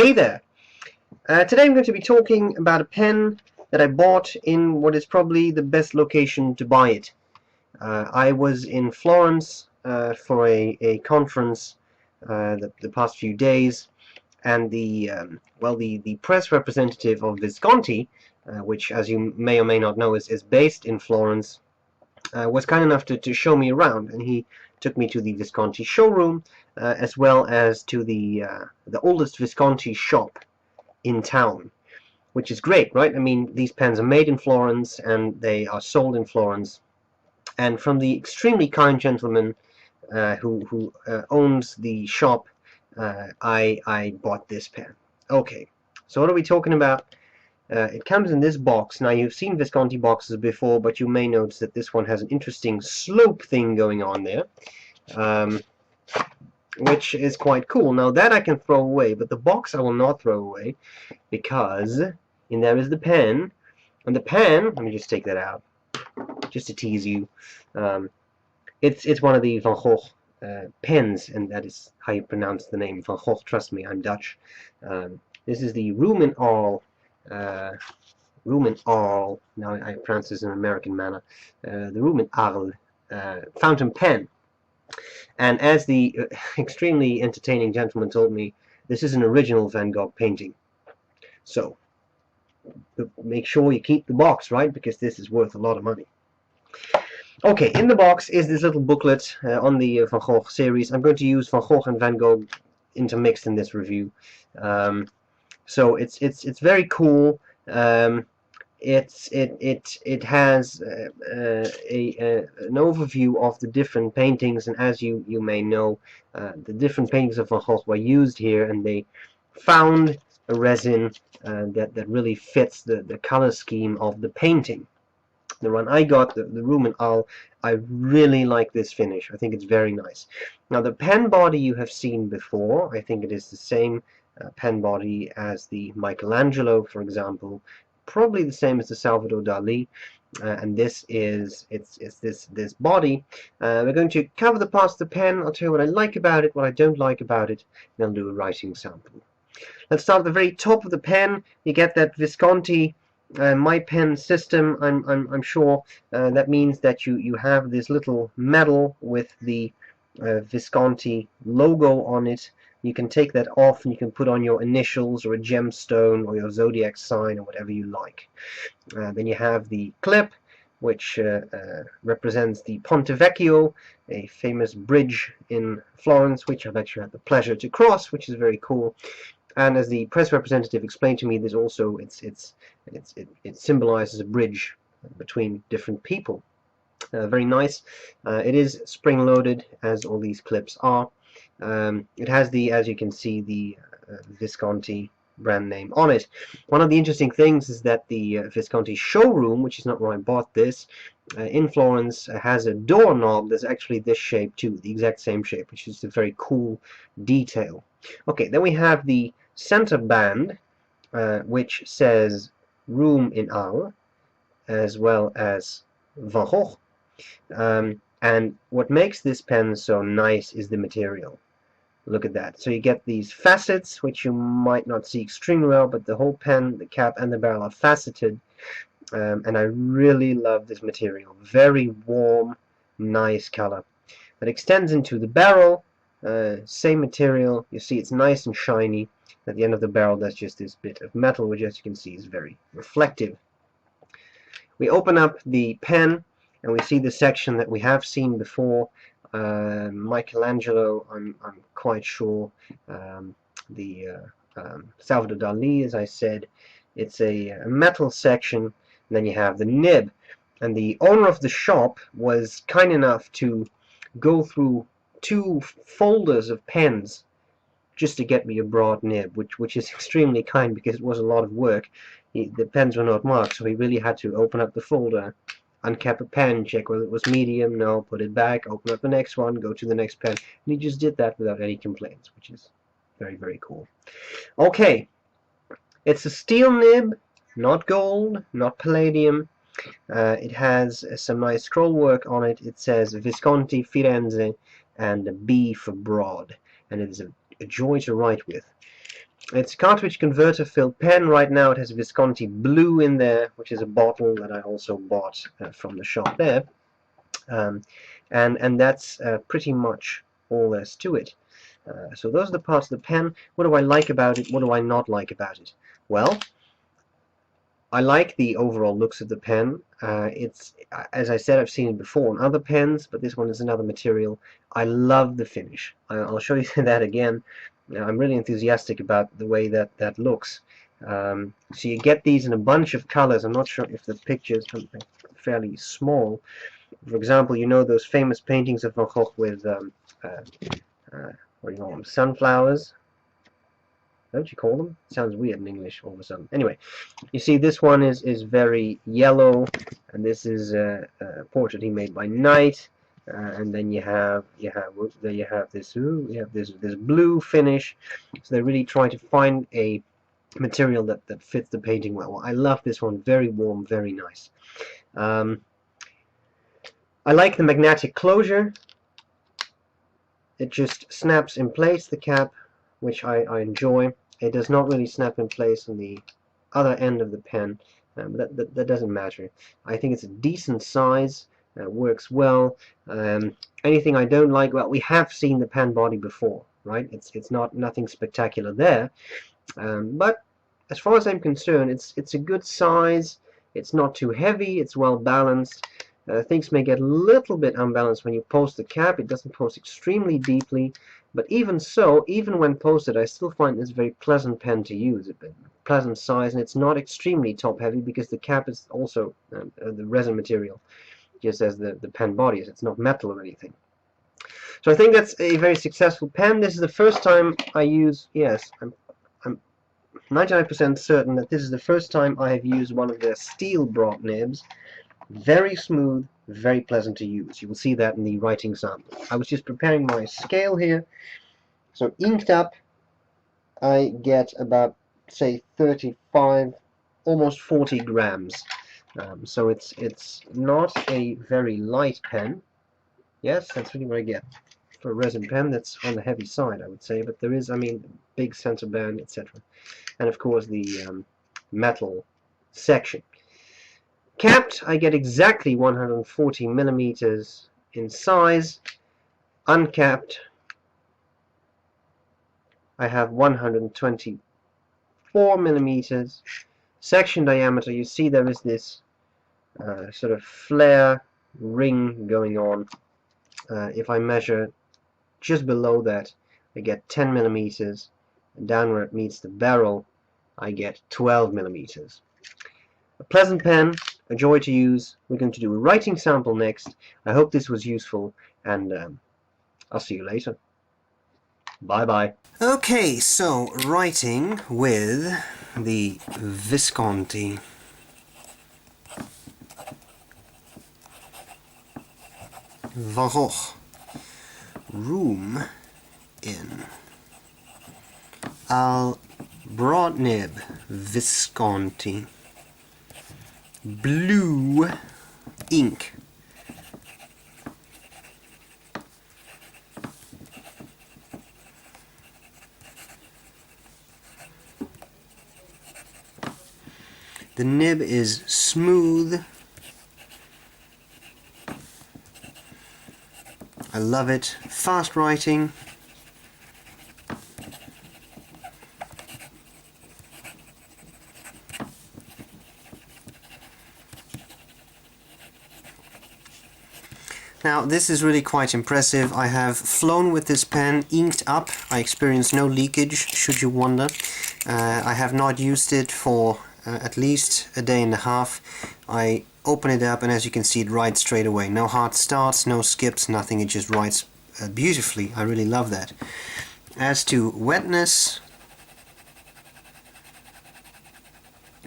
Hey there! Today I'm going to be talking about a pen that I bought in what is probably the best location to buy it. I was in Florence for a conference the past few days, and the press representative of Visconti, which, as you may or may not know, is based in Florence, was kind enough to show me around, and he took me to the Visconti showroom, as well as to the oldest Visconti shop in town, which is great, right? I mean, these pens are made in Florence and they are sold in Florence. And from the extremely kind gentleman who owns the shop, I bought this pen. Okay, so what are we talking about? It comes in this box. Now, you've seen Visconti boxes before, but you may notice that this one has an interesting slope thing going on there, which is quite cool. Now, that I can throw away, but the box I will not throw away, because in there is the pen. And the pen, let me just take that out, just to tease you. It's one of the Van Gogh pens, and that is how you pronounce the name Van Gogh. Trust me, I'm Dutch. This is the Room and Arl, now I pronounce this in an American manner, the Room and Arl fountain pen. And as the extremely entertaining gentleman told me, this is an original Van Gogh painting. So, make sure you keep the box, right? Because this is worth a lot of money. Okay, in the box is this little booklet on the Van Gogh series. I'm going to use Van Gogh and Van Gogh intermixed in this review. So it's very cool. It has an overview of the different paintings, and as you may know, the different paintings of Van Gogh were used here, and they found a resin that really fits the color scheme of the painting. The one I got, the Room and Arl, I really like this finish. I think it's very nice. Now, the pen body you have seen before. I think it is the same pen body as the Michelangelo, for example. Probably the same as the Salvador Dali. And this is this body. We're going to cover the parts of the pen. I'll tell you what I like about it, what I don't like about it, and I'll do a writing sample. Let's start at the very top of the pen. You get that Visconti My Pen system. I'm sure that means that you have this little medal with the Visconti logo on it. You can take that off and you can put on your initials or a gemstone or your zodiac sign or whatever you like. Then you have the clip, which represents the Ponte Vecchio, a famous bridge in Florence, which I've actually had the pleasure to cross, which is very cool. And as the press representative explained to me, there's also it symbolizes a bridge between different people. Very nice. It is spring-loaded, as all these clips are. It has as you can see, the Visconti brand name on it. One of the interesting things is that the Visconti showroom, which is not where I bought this, in Florence, has a doorknob that's actually this shape too, the exact same shape, which is a very cool detail. Okay, then we have the center band, which says Room in Arles, as well as Van Gogh. And what makes this pen so nice is the material. Look at that. So you get these facets, which you might not see extremely well, but the whole pen, the cap and the barrel are faceted. And I really love this material. Very warm, nice color. It extends into the barrel. Same material. You see it's nice and shiny. At the end of the barrel, there's just this bit of metal, which, as you can see, is very reflective. We open up the pen, and we see the section that we have seen before. Michelangelo, I'm quite sure. The Salvador Dali, as I said, it's a metal section. And then you have the nib. And the owner of the shop was kind enough to go through 2 folders of pens just to get me a broad nib, which is extremely kind, because it was a lot of work. The pens were not marked, so he really had to open up the folder, uncap a pen, check whether it was medium, no, put it back, open up the next one, go to the next pen, and he just did that without any complaints, which is very, very cool. Okay, it's a steel nib, not gold, not palladium. It has some nice scroll work on it. It says Visconti, Firenze, and B for Broad, and it is a joy to write with. It's a cartridge converter filled pen. Right now it has Visconti Blue in there, which is a bottle that I also bought from the shop there. And that's pretty much all there's to it. So those are the parts of the pen. What do I like about it? What do I not like about it? Well, I like the overall looks of the pen. It's, as I said, I've seen it before on other pens, but this one is another material. I love the finish. I'll show you that again. I'm really enthusiastic about the way that looks. So you get these in a bunch of colors. I'm not sure if the pictures are fairly small. For example, you know those famous paintings of Van Gogh with what do you call them? Sunflowers. Don't you call them? Sounds weird in English all of a sudden. Anyway, you see this one is very yellow, and this is a portrait he made by night. And then you have this blue finish. So they really try to find a material that fits the painting well. I love this one. Very warm, very nice. I like the magnetic closure. It just snaps in place, the cap, which I enjoy. It does not really snap in place on the other end of the pen, but that doesn't matter. I think it's a decent size, works well. Anything I don't like, well, we have seen the pen body before, right? It's nothing spectacular there, but as far as I'm concerned, it's a good size. It's not too heavy. It's well balanced. Things may get a little bit unbalanced when you post the cap. It doesn't post extremely deeply, but even so, even when posted, I still find this a very pleasant pen to use. A pleasant size, and it's not extremely top heavy because the cap is also the resin material, just as the pen body is. It's not metal or anything. So I think that's a very successful pen. This is the first time I use, yes, I'm 99% certain that this is the first time I have used one of their steel B.R.E nibs. Very smooth, very pleasant to use. You will see that in the writing sample. I was just preparing my scale here. So inked up, I get about, say, 35, almost 40 grams. So it's not a very light pen. Yes, that's really what I get. For a resin pen, that's on the heavy side, I would say. But there is, I mean, big center band, etc. And of course the metal section. Capped, I get exactly 140 millimeters in size. Uncapped, I have 124 millimeters. Section diameter, you see there is this sort of flare ring going on. If I measure just below that, I get 10 millimeters. And down where it meets the barrel, I get 12 millimeters. A pleasant pen, a joy to use. We're going to do a writing sample next. I hope this was useful, and I'll see you later. Bye-bye. Okay, so writing with the Visconti Van Gogh Room in broad nib Visconti blue ink. The nib is smooth. I love it. Fast writing. Now this is really quite impressive. I have flown with this pen, inked up. I experienced no leakage, should you wonder. I have not used it for at least a day and a half. I open it up and as you can see it writes straight away. No hard starts, no skips, nothing. It just writes beautifully. I really love that. As to wetness,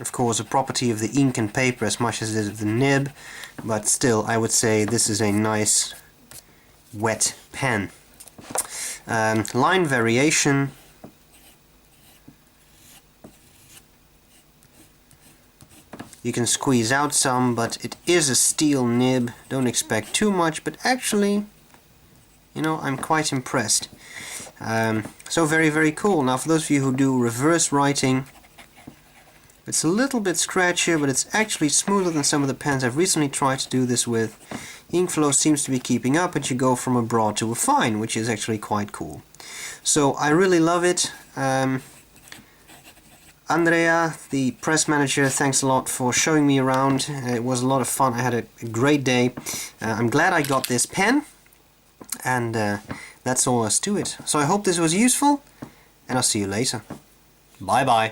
of course a property of the ink and paper as much as it is of the nib, but still I would say this is a nice wet pen. Line variation, you can squeeze out some, but it is a steel nib, don't expect too much, but actually, you know, I'm quite impressed. So very, very cool. Now for those of you who do reverse writing, it's a little bit scratchier, but it's actually smoother than some of the pens I've recently tried to do this with. Ink flow seems to be keeping up, and you go from a broad to a fine, which is actually quite cool. So I really love it. Andrea, the press manager, thanks a lot for showing me around. It was a lot of fun. I had a great day. I'm glad I got this pen, and that's all there is to it. So I hope this was useful, and I'll see you later. Bye bye.